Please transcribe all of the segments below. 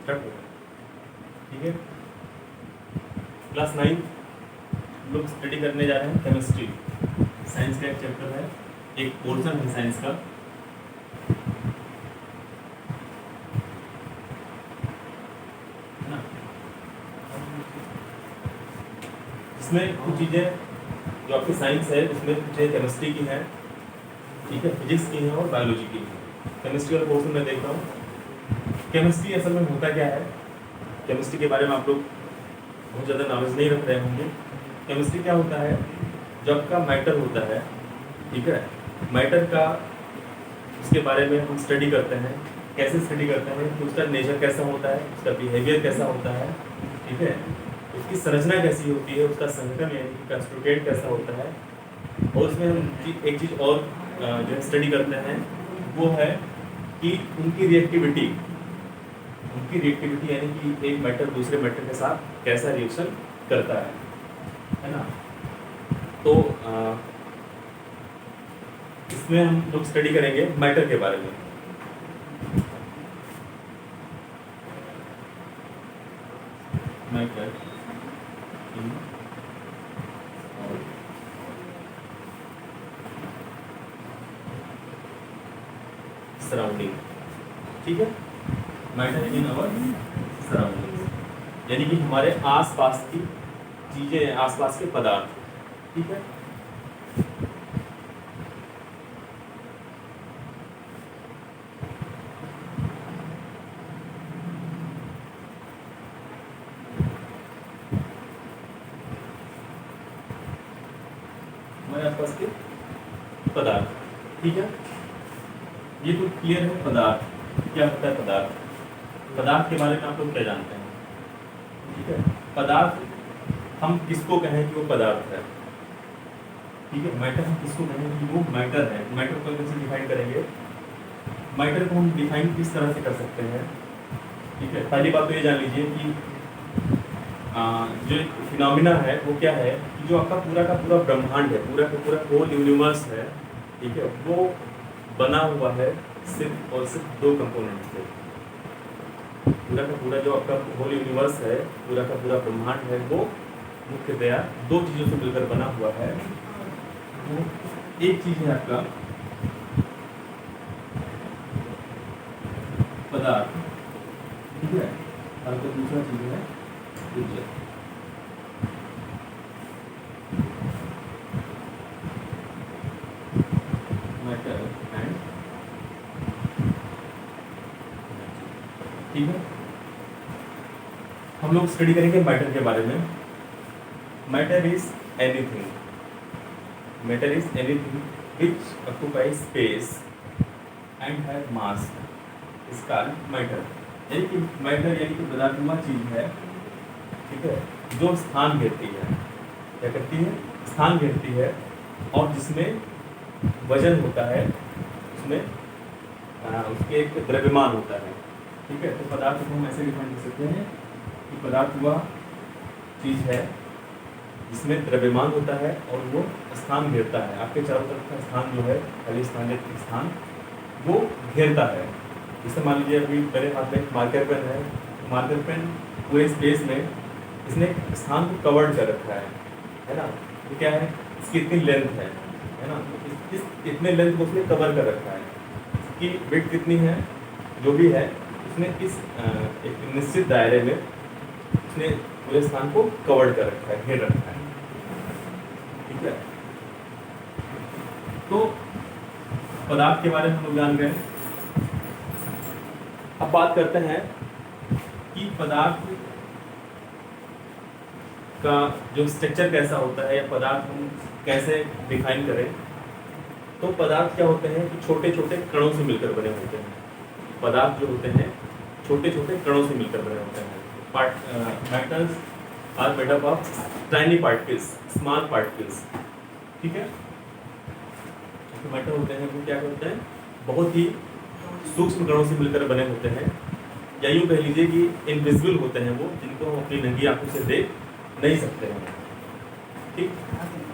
Start हो। ठीक है, क्लास 9 लोग स्टडी करने जा रहे हैं केमिस्ट्री। साइंस का एक चैप्टर है, एक पोर्शन है साइंस का। है ना, इसमें कुछ चीज़ें जो आपकी साइंस है उसमें कुछ केमिस्ट्री की है, ठीक है, फिजिक्स की है और बायोलॉजी की है। केमिस्ट्री वाला पोर्शन मैं देख रहा हूँ। केमिस्ट्री असल में होता क्या है, केमिस्ट्री के बारे में आप लोग बहुत ज़्यादा नॉलेज नहीं रख रहे होंगे। केमिस्ट्री क्या होता है, जो आपका मैटर होता है, ठीक है, मैटर का उसके बारे में हम स्टडी करते हैं। कैसे स्टडी करते हैं कि उसका नेचर कैसा होता है, उसका बिहेवियर कैसा होता है, ठीक है, उसकी संरचना कैसी होती है, उसका संगठन यानी कि कंस्टिट्यूएंट कैसा होता है। और उसमें हम एक चीज़ और जो है स्टडी करते हैं, वो है कि उनकी रिएक्टिविटी यानी कि एक मैटर दूसरे मैटर के साथ कैसा रिएक्शन करता है ना। तो इसमें हम लोग स्टडी करेंगे मैटर के बारे में। मैटर इन सराउंडिंग, ठीक है, मैटर इन अवर सराउंडिंग यानी कि हमारे आसपास की चीजें, आसपास के पदार्थ, ठीक है। हमारे आसपास के पदार्थ, ठीक है, ये तो क्लियर है। पदार्थ क्या होता है, पदार्थ के बारे में आप लोग क्या जानते हैं, ठीक है। पदार्थ हम किसको कहें कि वो पदार्थ है, ठीक है। मैटर हम किसको कहें कि वो मैटर है। मैटर को कैसे डिफाइन करेंगे, मैटर को हम डिफाइन किस तरह से कर सकते हैं, ठीक है। पहली बात तो ये जान लीजिए कि जो फिनोमिना है वो क्या है कि जो आपका पूरा का पूरा ब्रह्मांड है, पूरा का पूरा होल यूनिवर्स है, ठीक है, वो बना हुआ है सिर्फ और सिर्फ दो कंपोनेंट से। पूरा का पूरा जो आपका होल यूनिवर्स है, पूरा का पूरा ब्रह्मांड है, वो मुख्यतया दो चीज़ों से मिलकर बना हुआ है। वो एक चीज़ है आपका पदार्थ, ठीक है, और तो दूसरा चीज़ है ऊर्जा। मैटर एंड, ठीक है। हम लोग स्टडी करेंगे मैटर के बारे में। Matter is anything which occupies space and have mass is called matter. यानी कि मैटर यानी कि पदार्थ वह चीज है, ठीक है, जो स्थान घेरती है, क्या करती है, स्थान घेरती है, और जिसमें वजन होता है, उसमें उसके एक द्रव्यमान होता है, ठीक है। तो पदार्थ को हम ऐसे डिफाइन कर सकते हैं कि पदार्थ वह चीज़ है जिसमें द्रव्यमान होता है और वो स्थान घेरता है। आपके चारों तरफ का स्थान जो है, खाली स्थान, स्थान वो घेरता है। जैसे मान लीजिए अभी मेरे हाथ में मार्कर पेन है, मार्कर पेन पूरे स्पेस में इसने स्थान को कवर्ड कर रखा है ना। तो क्या है, इसकी इतनी लेंथ है ना, इस इतने लेंथ को उसने कवर कर रखा है। इसकी विड्थ कितनी है, जो भी है, उसने इस एक निश्चित दायरे में उसने पूरे स्थान को कवर्ड कर रखा है, घेर रखा है, ठीक है। तो पदार्थ के बारे में हम लोग जान गए। अब बात करते हैं कि पदार्थ का जो स्ट्रक्चर कैसा होता है, या पदार्थ हम कैसे डिफाइन करें। तो पदार्थ क्या होते हैं कि छोटे छोटे कणों से मिलकर बने होते हैं। पदार्थ जो होते हैं छोटे छोटे कणों से मिलकर बने होते हैं। Matters are made up of tiny particles, small particles, ठीक है। जो मैटर होते हैं वो क्या होते हैं, बहुत ही सूक्ष्म कणों से मिलकर बने होते हैं, या यूँ कह लीजिए कि इनविजिबल होते हैं वो, जिनको हम अपनी नंगी आंखों से देख नहीं सकते हैं, ठीक।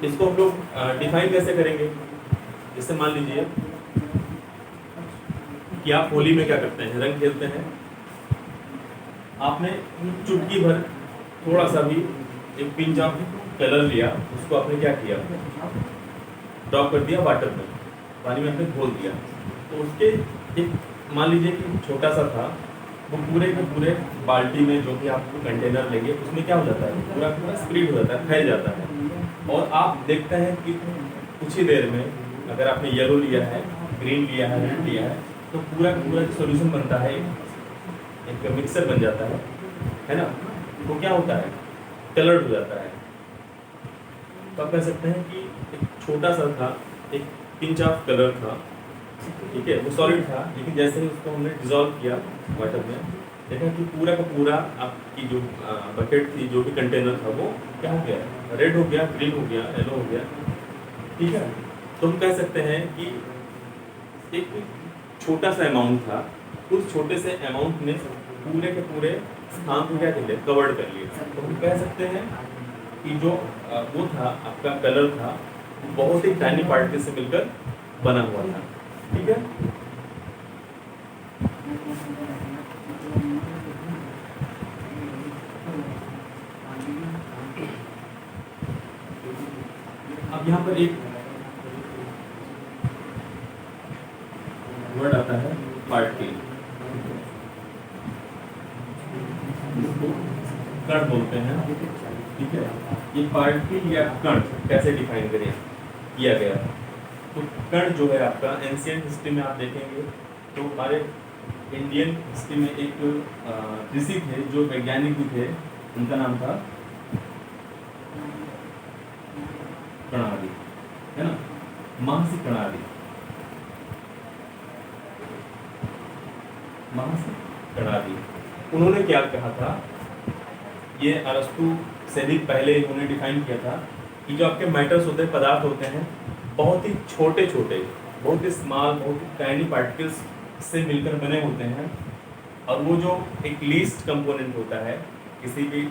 इसको हम लोग डिफाइन कैसे करेंगे। जैसे मान लीजिए कि आप होली में क्या करते हैं, रंग खेलते हैं, आपने चुटकी भर थोड़ा सा भी एक पिंच ऑफ कलर लिया, उसको आपने क्या किया, ड्रॉप कर दिया वाटर में, पानी में आपने घोल दिया, तो उसके एक मान लीजिए कि छोटा सा था, वो पूरे के पूरे बाल्टी में जो भी आप कंटेनर लेंगे उसमें क्या हो जाता है, पूरा पूरा स्प्रेड हो जाता है, फैल जाता है। और आप देखते हैं कि कुछ ही देर में अगर आपने येलो लिया है, ग्रीन लिया है, रेड लिया है, तो पूरा का पूरा सोल्यूशन बनता है, एक मिक्सर बन जाता है ना। तो क्या होता है, कलर्ड हो जाता है। तो आप कह सकते हैं कि एक छोटा सा था, एक पिंच ऑफ कलर था, ठीक है, वो सॉलिड था, लेकिन जैसे ही उसको हमने डिजोल्व किया वाटर में, देखा कि पूरा का पूरा आपकी जो बकेट थी, जो भी कंटेनर था, वो क्या हो गया, रेड हो गया, ग्रीन हो गया, येलो हो गया, ठीक है। तो हम कह सकते हैं कि एक छोटा सा अमाउंट था, उस छोटे से अमाउंट ने पूरे के पूरे स्थान को क्या कर लिया, कवर्ड कर लिया। तो हम कह सकते हैं कि जो वो था आपका कलर था, बहुत ही टाइनी पार्टिकल से मिलकर बना हुआ था, ठीक है। अब यहाँ पर एक वर्ड आता है पार्टिकल, इसको कण बोलते हैं, ठीक है। ये पार्टिकल या कण कैसे डिफाइन करें किया गया, तो कण जो है आपका एंशिएंट हिस्ट्री में आप देखेंगे तो हमारे इंडियन हिस्ट्री में एक ऋषि थे जो वैज्ञानिक भी थे, उनका नाम था कणादि, है ना, महर्षि कणादि, महर्षि कणादि। उन्होंने क्या कहा था, ये अरस्तु से भी पहले उन्होंने डिफाइन किया था कि जो आपके मैटर्स होते हैं, पदार्थ होते हैं, बहुत ही छोटे छोटे, बहुत ही स्मॉल, बहुत ही टाइनी पार्टिकल्स से मिलकर बने होते हैं। और वो जो एक लीस्ट कंपोनेंट होता है, किसी भी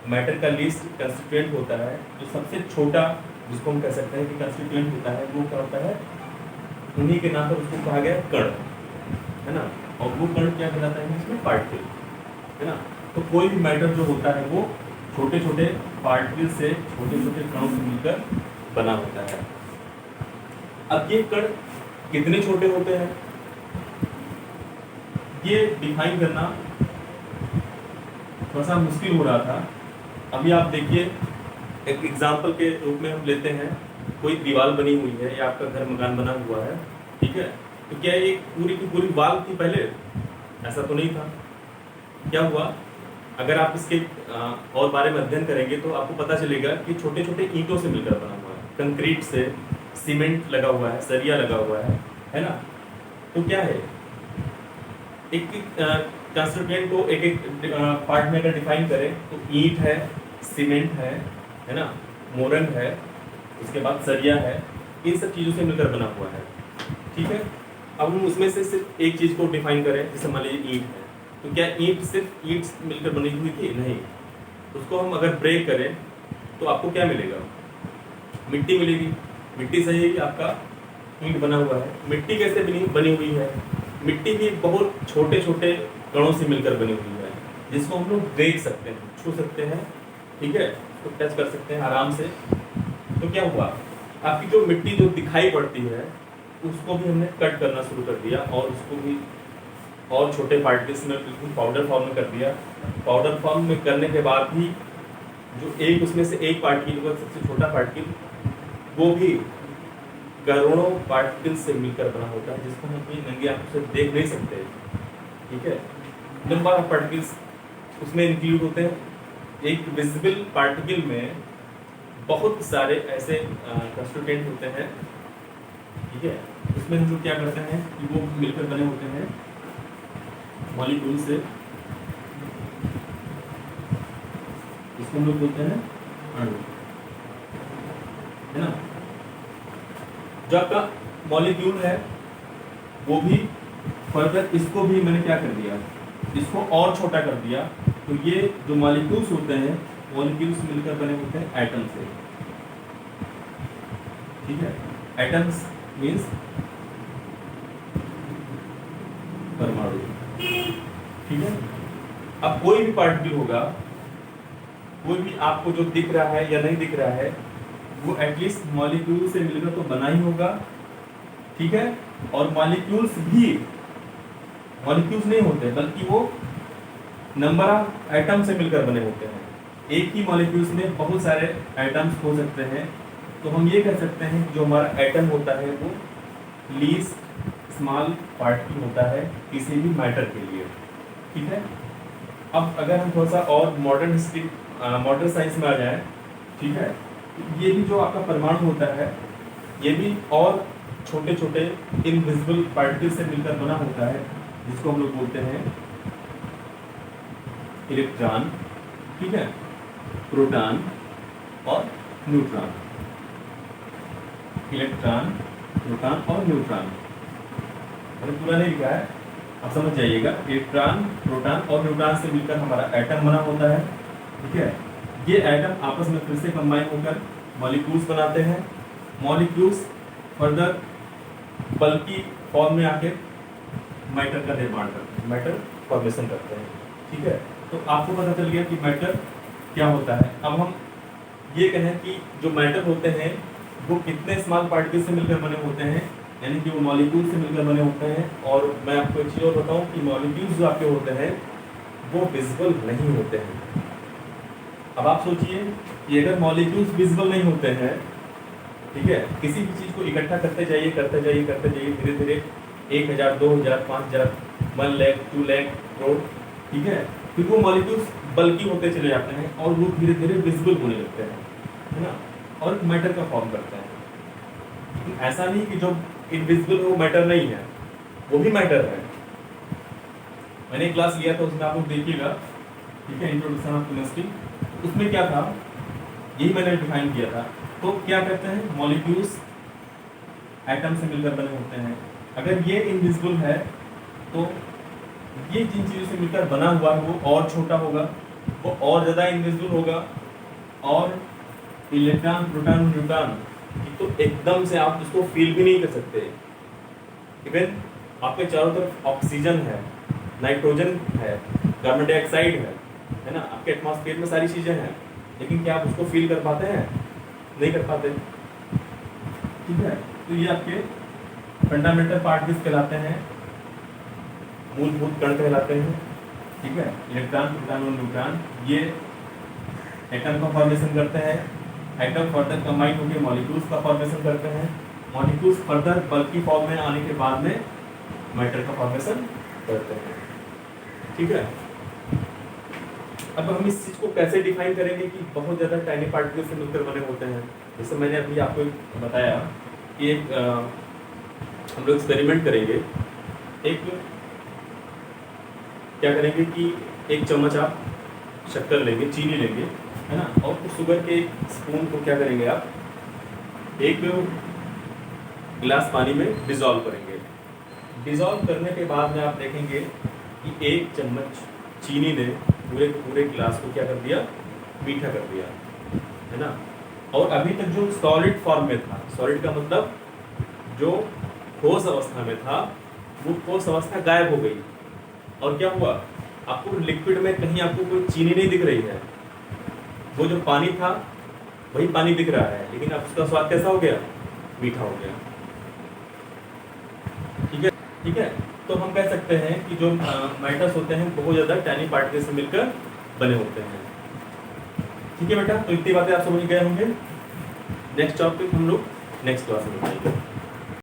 मैटर का लीस्ट कंस्टिट्यूएंट होता है, जो सबसे छोटा जिसको हम कह सकते हैं कि कंस्टिट्यूएंट होता है, वो क्या होता है, उन्हीं के नाम पर उसको कहा गया कण, है ना। और वो कण क्या कहलाता है, इसमें पार्टिकल, है ना। तो कोई भी मैटर जो होता है वो छोटे छोटे पार्टिकल से, छोटे छोटे कणों से मिलकर बना होता है। अब ये कण कितने छोटे होते हैं, ये डिफाइन करना थोड़ा सा मुश्किल हो रहा था। अभी आप देखिए, एक एग्जाम्पल के रूप में हम लेते हैं, कोई दीवार बनी हुई है या आपका घर मकान बना हुआ है, ठीक है। तो क्या एक पूरी की पूरी वाल थी पहले, ऐसा तो नहीं था। क्या हुआ, अगर आप इसके और बारे में अध्ययन करेंगे तो आपको पता चलेगा कि छोटे छोटे ईंटों से मिलकर बना हुआ है, कंक्रीट से, सीमेंट लगा हुआ है, सरिया लगा हुआ है ना। तो क्या है, एक कंस्ट्रक्शन को एक एक पार्ट में अगर डिफाइन करें तो ईंट है, सीमेंट है ना, मोरंग है, उसके बाद सरिया है, इन सब चीज़ों से मिलकर बना हुआ है, ठीक है। अब हम उसमें से सिर्फ एक चीज़ को डिफाइन करें, जैसे मान लीजिए ईंट है, तो क्या ईंट सिर्फ ईंट मिलकर बनी हुई थी, नहीं। उसको हम अगर ब्रेक करें तो आपको क्या मिलेगा, मिट्टी मिलेगी। मिट्टी से ही आपका ईंट बना हुआ है। मिट्टी कैसे बनी हुई है, मिट्टी भी बहुत छोटे छोटे कणों से मिलकर बनी हुई है, जिसको हम लोग देख सकते हैं, छू सकते हैं, ठीक है, उसको टच कर सकते हैं आराम से। तो क्या हुआ, आपकी जो मिट्टी जो दिखाई पड़ती है उसको भी हमने कट करना शुरू कर दिया, और उसको भी और छोटे पार्टिकल्स में बिल्कुल पाउडर फॉर्म में कर दिया। पाउडर फॉर्म में करने के बाद भी जो एक उसमें से एक पार्टिकल होगा, सबसे छोटा पार्टिकल, वो भी करोड़ों पार्टिकल से मिलकर बना होता है, जिसको हम अपनी नंगी आंखों से देख नहीं सकते, ठीक है। नंबर ऑफ पार्टिकल्स उसमें इंक्लूड होते हैं। एक विजिबल पार्टिकल में बहुत सारे ऐसे कंस्टिट्यूएंट होते हैं, ठीक है। उसमें हम लोग क्या करते हैं कि वो मिलकर बने होते हैं मॉलिक्यूल से, इसको हम लोग बोलते हैं अणु, है ना। जो आपका मॉलिक्यूल है वो भी फर्दर, इसको भी मैंने क्या कर दिया, इसको और छोटा कर दिया। तो ये जो मॉलिक्यूल्स होते हैं, मॉलिक्यूल्स मिलकर बने होते हैं एटम से, ठीक है। एटम्स मीन्स परमाणु, ठीक है। अब कोई भी पार्टिकल होगा, कोई भी आपको जो दिख रहा है या नहीं दिख रहा है, वो एटलीस्ट मॉलिक्यूल से मिलकर तो बना ही होगा, ठीक है। और मॉलिक्यूल्स भी मॉलिक्यूल्स नहीं होते, बल्कि वो नंबर ऑफ एटम से मिलकर बने होते हैं। एक ही मॉलिक्यूल्स में बहुत सारे एटम्स हो सकते हैं। तो हम ये कह सकते हैं कि जो हमारा एटम होता है वो लीस्ट स्मॉल पार्टिकल होता है किसी भी मैटर के लिए, ठीक है। अब अगर हम थोड़ा सा और मॉडर्न हिस्ट्री मॉडर्न साइंस में आ जाए, ठीक है, ये भी जो आपका परमाणु होता है ये भी और छोटे छोटे इनविजिबल पार्टिकल से मिलकर बना होता है, जिसको हम लोग बोलते हैं इलेक्ट्रॉन, ठीक है, प्रोटॉन और न्यूट्रॉन। इलेक्ट्रॉन, प्रोटॉन और न्यूट्रॉन, मैंने पूरा नहीं लिखा है, आप समझ जाइएगा। इलेक्ट्रॉन, प्रोटॉन और न्यूट्रॉन से मिलकर हमारा एटम बना होता है, ठीक है। ये एटम आपस में फिर से कंबाइन होकर मॉलिक्यूल्स बनाते हैं। मॉलिक्यूल्स फर्दर बल्कि फॉर्म में आके मैटर का निर्माण करते हैं, मैटर फॉर्मेशन करते हैं, ठीक है। तो आपको पता चल गया कि मैटर क्या होता है। अब हम ये कहें कि जो मैटर होते हैं वो कितने स्मॉल पार्टिकल से मिलकर बने होते हैं, यानी कि वो मॉलिक्यूल से मिलकर बने होते हैं। और मैं आपको एक चीज़ और बताऊं कि मॉलिक्यूल्स जो आपके होते हैं वो विजिबल नहीं होते हैं। अब आप सोचिए कि अगर मॉलिक्यूल्स विजिबल नहीं होते हैं, ठीक है, किसी भी चीज़ को इकट्ठा करते जाइए करते जाइए करते जाइए, धीरे धीरे 1000, 2000, 5000, 1 लाख, 2 लाख करोड़, ठीक है, फिर वो मॉलिक्यूल्स बल्कि होते चले जाते हैं और वो धीरे धीरे विजिबल होने लगते हैं, है ना, और मैटर का फॉर्म करते हैं। लेकिन ऐसा नहीं कि जो इनविजिबल वो मैटर नहीं है, वो भी मैटर है। मैंने क्लास लिया था, उसमें आप लोग देखिएगा, ठीक है, इंट्रोडक्शन ऑफ केमिस्ट्री, उसमें क्या था यही मैंने डिफाइन किया था। तो क्या कहते हैं, मॉलिक्यूल्स एटम से मिलकर बने होते हैं। अगर ये इनविजिबल है तो ये जिन चीज़ों से मिलकर बना हुआ है वो और छोटा होगा, वो और ज़्यादा इनविजिबल होगा, और इलेक्ट्रॉन, प्रोटॉन, न्यूट्रॉन तो एकदम से आप उसको फील भी नहीं कर सकते। इवन आपके चारों तरफ ऑक्सीजन है, नाइट्रोजन है, कार्बन डाइऑक्साइड है ना, आपके एटमॉस्फेयर में सारी चीज़ें हैं, लेकिन क्या आप उसको फील कर पाते हैं? नहीं कर पाते, ठीक है। तो ये आपके फंडामेंटल पार्टिकल्स कहलाते हैं, मूलभूत कण कहलाते हैं, ठीक है। इलेक्ट्रॉन, प्रोटॉन और न्यूट्रॉन ये एटम का फॉर्मेशन करते हैं। एटम फर्दर कंबाइन होकर मॉलिक्यूल्स का फॉर्मेशन करते हैं। मॉलिक्यूल्स फर्दर बल्कि फॉर्म में आने के बाद में मैटर का फॉर्मेशन करते हैं, ठीक है। अब हम इस चीज़ को कैसे डिफाइन करेंगे कि बहुत ज़्यादा टाइनी पार्टिकल से मिलकर बने होते हैं। जैसे मैंने अभी आपको बताया कि एक हम लोग एक्सपेरिमेंट करेंगे। एक क्या करेंगे कि एक चम्मच आप शक्कर लेंगे, चीनी लेंगे, है ना, और उस शुगर के एक स्पून को क्या करेंगे आप एक गिलास पानी में डिज़ोल्व करेंगे। डिज़ोल्व करने के बाद में आप देखेंगे कि एक चम्मच चीनी ने पूरे पूरे गिलास को क्या कर दिया, मीठा कर दिया, है ना। और अभी तक जो सॉलिड फॉर्म में था, सॉलिड का मतलब जो ठोस अवस्था में था, वो ठोस अवस्था गायब हो गई। और क्या हुआ, आपको लिक्विड में कहीं आपको कोई चीनी नहीं दिख रही है, वो जो पानी था वही पानी दिख रहा है, लेकिन अब उसका स्वाद कैसा हो गया, मीठा हो गया, ठीक है, ठीक है। तो हम कह सकते हैं कि जो मैटर्स होते हैं बहुत ज़्यादा टाइनी पार्टिकल से मिलकर बने होते हैं, ठीक है बेटा। तो इतनी बातें आप समझ गए होंगे। नेक्स्ट टॉपिक हम लोग नेक्स्ट क्लास में बताएंगे।